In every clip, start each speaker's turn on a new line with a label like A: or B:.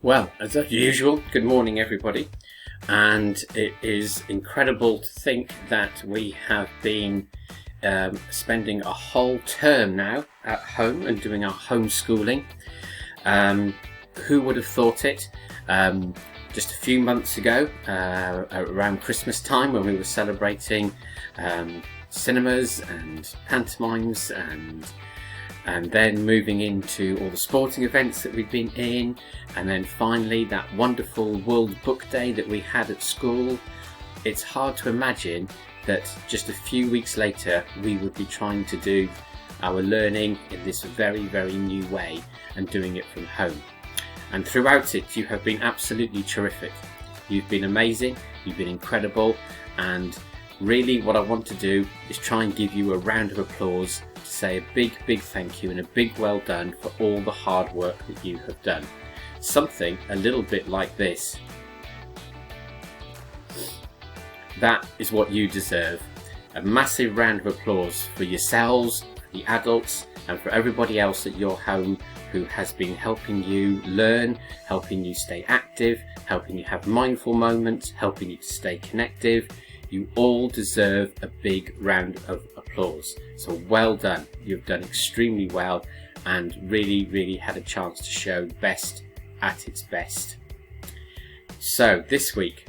A: Well, as usual, good morning everybody, and it is incredible to think that we have been spending a whole term now at home and doing our homeschooling. Who would have thought it? Just a few months ago, around Christmas time, when we were celebrating cinemas and pantomimes and then moving into all the sporting events that we'd been in, and then finally that wonderful World Book Day that we had at school. It's hard to imagine that just a few weeks later we would be trying to do our learning in this very, very new way and doing it from home. And throughout it, you have been absolutely terrific. You've been amazing, you've been incredible, and really what I want to do is try and give you a round of applause to say a big, big thank you and a big well done for all the hard work that you have done. Something a little bit like this. That is what you deserve. A massive round of applause for yourselves, for the adults, and for everybody else at your home who has been helping you learn, helping you stay active, helping you have mindful moments, helping you to stay connected. You all deserve a big round of applause. So well done. You've done extremely well and really, really had a chance to show best at its best. So this week,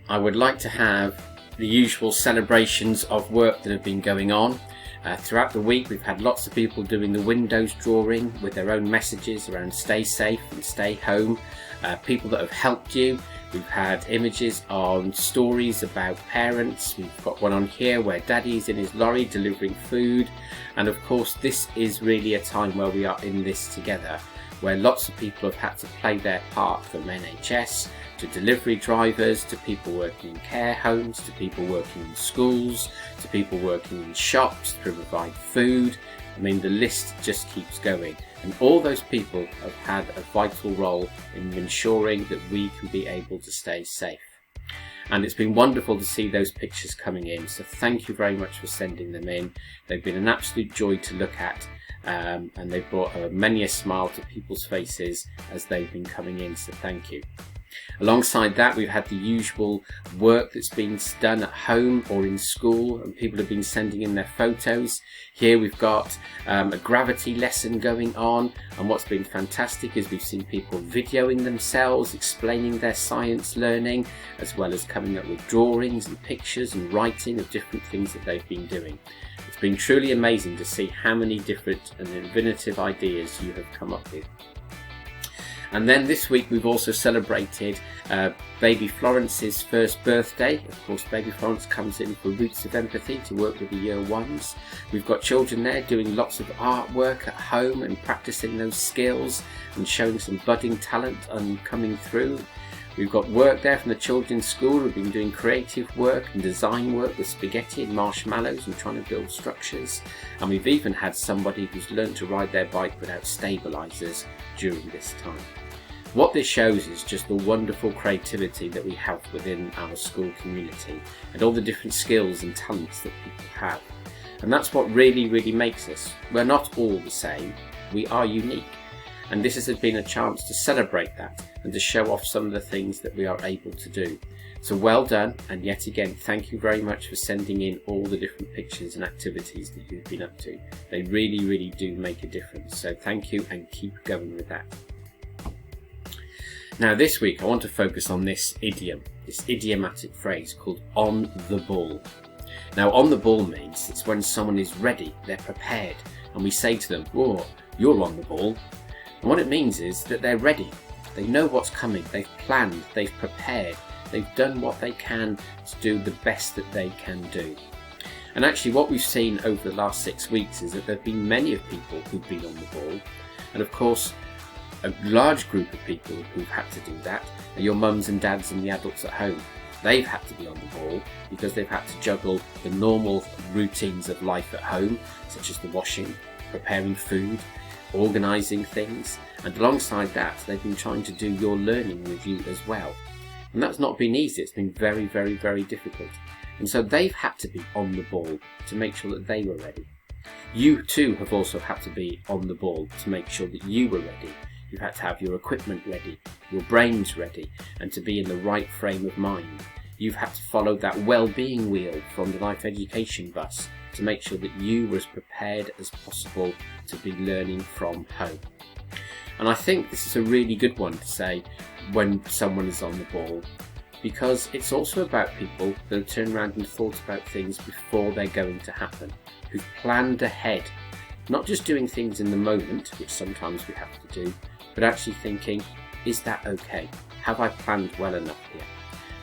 A: I would like to have the usual celebrations of work that have been going on. Throughout the week, we've had lots of people doing the windows drawing with their own messages around stay safe and stay home. People that have helped you. We've had images on stories about parents. We've got one on here where Daddy's in his lorry delivering food. And of course, this is really a time where we are in this together, where lots of people have had to play their part, from NHS to delivery drivers, to people working in care homes, to people working in schools, to people working in shops to provide food. I mean, the list just keeps going. And all those people have had a vital role in ensuring that we can be able to stay safe. And it's been wonderful to see those pictures coming in. So thank you very much for sending them in. They've been an absolute joy to look at. And they've brought many a smile to people's faces as they've been coming in, so thank you. Alongside that, we've had the usual work that's been done at home or in school, and people have been sending in their photos. Here we've got a gravity lesson going on, and what's been fantastic is we've seen people videoing themselves, explaining their science learning, as well as coming up with drawings and pictures and writing of different things that they've been doing. It's been truly amazing to see how many different and innovative ideas you have come up with. And then this week we've also celebrated baby Florence's first birthday. Of course, baby Florence comes in for Roots of Empathy to work with the year ones. We've got children there doing lots of artwork at home and practicing those skills and showing some budding talent and coming through. We've got work there from the children's school who've been doing creative work and design work with spaghetti and marshmallows and trying to build structures. And we've even had somebody who's learned to ride their bike without stabilisers during this time. What this shows is just the wonderful creativity that we have within our school community and all the different skills and talents that people have. And that's what really, really makes us. We're not all the same, we are unique. And this has been a chance to celebrate that and to show off some of the things that we are able to do. So well done, and yet again, thank you very much for sending in all the different pictures and activities that you've been up to. They really, really do make a difference. So thank you, and keep going with that. Now this week I want to focus on this idiom, this idiomatic phrase called on the ball. Now on the ball means it's when someone is ready, they're prepared, and we say to them, "Whoa, you're on the ball." And what it means is that they're ready, they know what's coming, they've planned, they've prepared, they've done what they can to do the best that they can do. And actually what we've seen over the last 6 weeks is that there have been many of people who've been on the ball, and of course a large group of people who've had to do that are your mums and dads and the adults at home. They've had to be on the ball because they've had to juggle the normal routines of life at home, such as the washing, preparing food, organising things, and alongside that they've been trying to do your learning with you as well. And that's not been easy, it's been very, very, very difficult. And so they've had to be on the ball to make sure that they were ready. You too have also had to be on the ball to make sure that you were ready. You've had to have your equipment ready, your brains ready, and to be in the right frame of mind. You've had to follow that well-being wheel from the life education bus to make sure that you were as prepared as possible to be learning from home. And I think this is a really good one to say when someone is on the ball, because it's also about people that have turned around and thought about things before they're going to happen, who've planned ahead, not just doing things in the moment, which sometimes we have to do, but actually thinking, is that okay? Have I planned well enough here?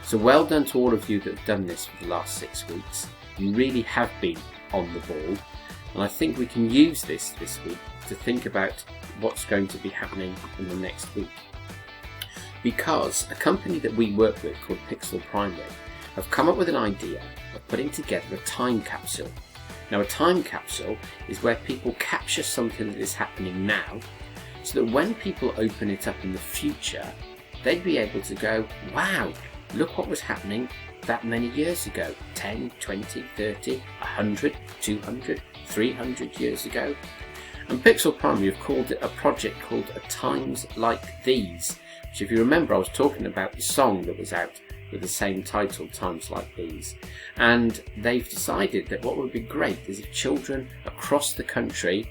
A: So well done to all of you that have done this for the last 6 weeks. You really have been on the ball, and I think we can use this week to think about what's going to be happening in the next week. Because a company that we work with called Pixel Primary have come up with an idea of putting together a time capsule. Now, a time capsule is where people capture something that is happening now, so that when people open it up in the future, they'd be able to go, wow, look what was happening that many years ago, 10, 20, 30, 100, 200, 300 years ago. And Pixel Primary have called it a project called A Times Like These, which, if you remember, I was talking about the song that was out with the same title, Times Like These. And they've decided that what would be great is if children across the country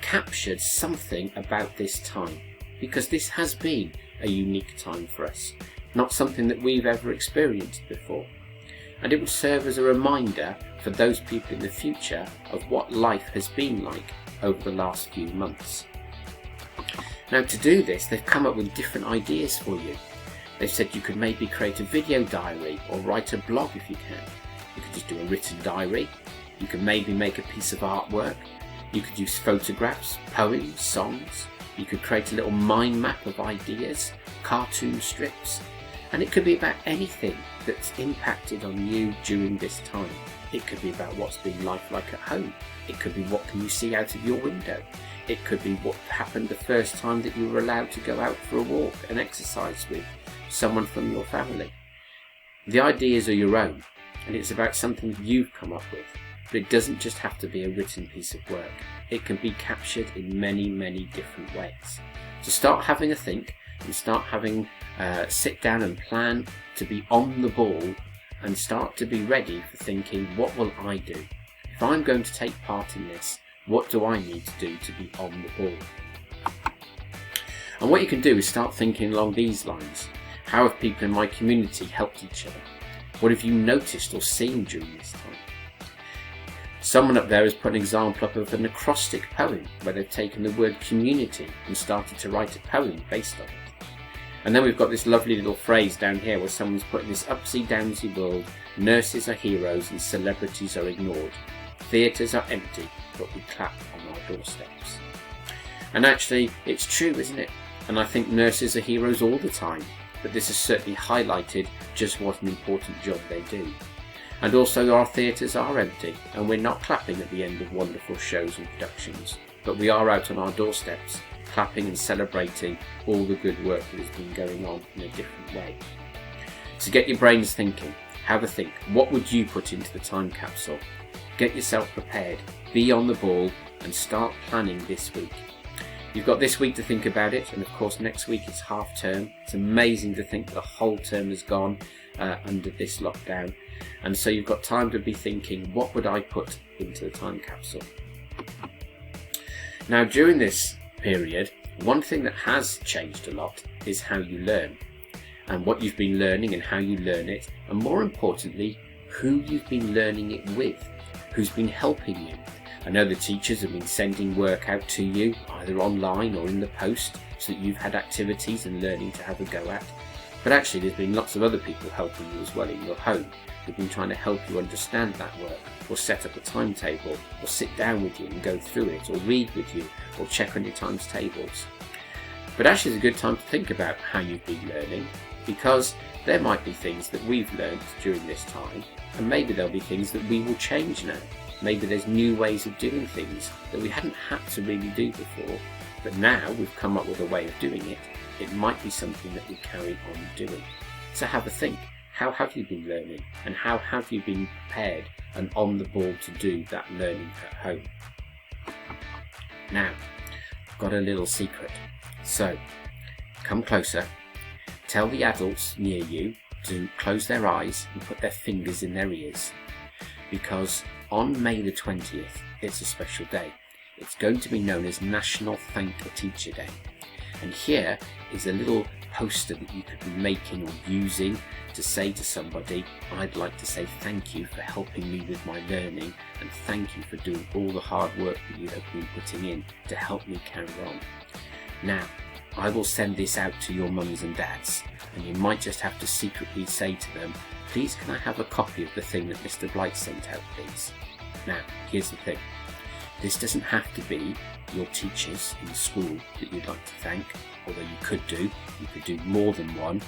A: captured something about this time, because this has been a unique time for us, not something that we've ever experienced before. And it would serve as a reminder for those people in the future of what life has been like over the last few months. Now, to do this, they've come up with different ideas for you. They've said you could maybe create a video diary or write a blog if you can. You could just do a written diary. You could maybe make a piece of artwork. You could use photographs, poems, songs. You could create a little mind map of ideas, cartoon strips. And it could be about anything that's impacted on you during this time. It could be about what's been life like at home. It could be what can you see out of your window. It could be what happened the first time that you were allowed to go out for a walk and exercise with someone from your family. The ideas are your own, and it's about something you've come up with. But it doesn't just have to be a written piece of work. It can be captured in many, many different ways. So start having a think and start having sit down and plan to be on the ball and start to be ready for thinking, what will I do? If I'm going to take part in this, what do I need to do to be on the ball? And what you can do is start thinking along these lines. How have people in my community helped each other? What have you noticed or seen during this time? Someone up there has put an example up of an acrostic poem where they've taken the word community and started to write a poem based on it. And then we've got this lovely little phrase down here where someone's put in this upsy-downsy world, nurses are heroes and celebrities are ignored. Theatres are empty, but we clap on our doorsteps. And actually, it's true, isn't it? And I think nurses are heroes all the time, but this has certainly highlighted just what an important job they do. And also our theatres are empty, and we're not clapping at the end of wonderful shows and productions, but we are out on our doorsteps, clapping and celebrating all the good work that has been going on in a different way. So get your brains thinking, have a think, what would you put into the time capsule? Get yourself prepared, be on the ball, and start planning this week. You've got this week to think about it, and of course next week it's half term. It's amazing to think that the whole term has gone under this lockdown, and so you've got time to be thinking, what would I put into the time capsule? Now, during this period, one thing that has changed a lot is how you learn, and what you've been learning and how you learn it, and more importantly, who you've been learning it with, who's been helping you. I know the teachers have been sending work out to you, either online or in the post, so that you've had activities and learning to have a go at. But actually there's been lots of other people helping you as well in your home, who've been trying to help you understand that work, or set up a timetable, or sit down with you and go through it, or read with you, or check on your times tables. But actually it's a good time to think about how you've been learning, because there might be things that we've learned during this time, and maybe there'll be things that we will change now. Maybe there's new ways of doing things that we hadn't had to really do before, but now we've come up with a way of doing it. It might be something that we carry on doing. So have a think. How have you been learning, and how have you been prepared and on the ball to do that learning at home? Now, I've got a little secret. So, come closer, tell the adults near you to close their eyes and put their fingers in their ears, because on May the 20th, it's a special day. It's going to be known as National Thank a Teacher Day. And here is a little poster that you could be making or using to say to somebody, I'd like to say thank you for helping me with my learning, and thank you for doing all the hard work that you have been putting in to help me carry on. Now, I will send this out to your mums and dads, and you might just have to secretly say to them, please can I have a copy of the thing that Mr Blight sent out, please? Now, here's the thing. This doesn't have to be your teachers in school that you'd like to thank, although you could do more than one.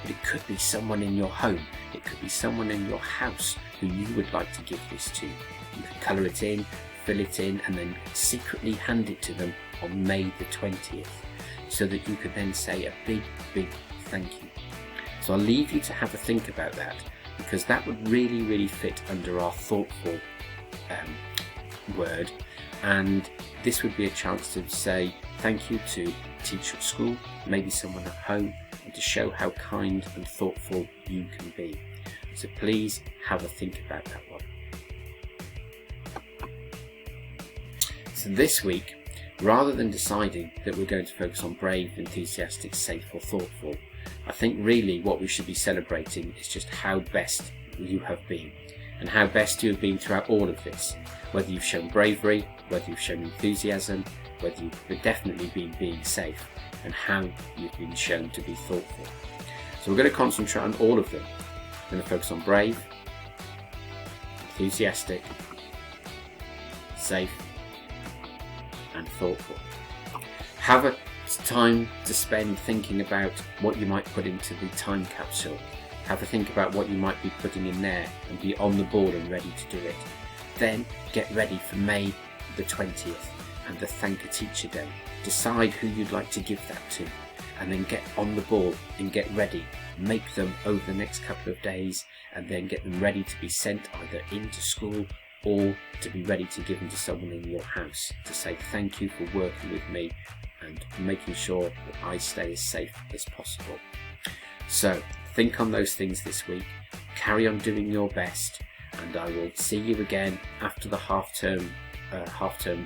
A: But it could be someone in your home, it could be someone in your house who you would like to give this to. You can colour it in, fill it in, and then secretly hand it to them on May the 20th, so that you could then say a big, big thank you. So I'll leave you to have a think about that, because that would really, really fit under our thoughtful word, and this would be a chance to say thank you to a teacher at school, maybe someone at home, and to show how kind and thoughtful you can be. So please have a think about that one. So this week, rather than deciding that we're going to focus on brave, enthusiastic, safe or thoughtful, I think really what we should be celebrating is just how best you have been, and how best you have been throughout all of this. Whether you've shown bravery, whether you've shown enthusiasm, whether you've definitely been being safe, and how you've been shown to be thoughtful. So we're going to concentrate on all of them. We're going to focus on brave, enthusiastic, safe and thoughtful. Have a time to spend thinking about what you might put into the time capsule. Have a think about what you might be putting in there and be on the ball and ready to do it. Then get ready for May the 20th and the Thank a Teacher Day. Decide who you'd like to give that to, and then get on the ball and get ready. Make them over the next couple of days, and then get them ready to be sent either into school or to be ready to give them to someone in your house to say thank you for working with me and making sure that I stay as safe as possible. So think on those things this week, carry on doing your best, and I will see you again after the half-term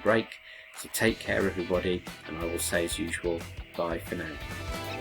A: break. So take care everybody, and I will say as usual, bye for now.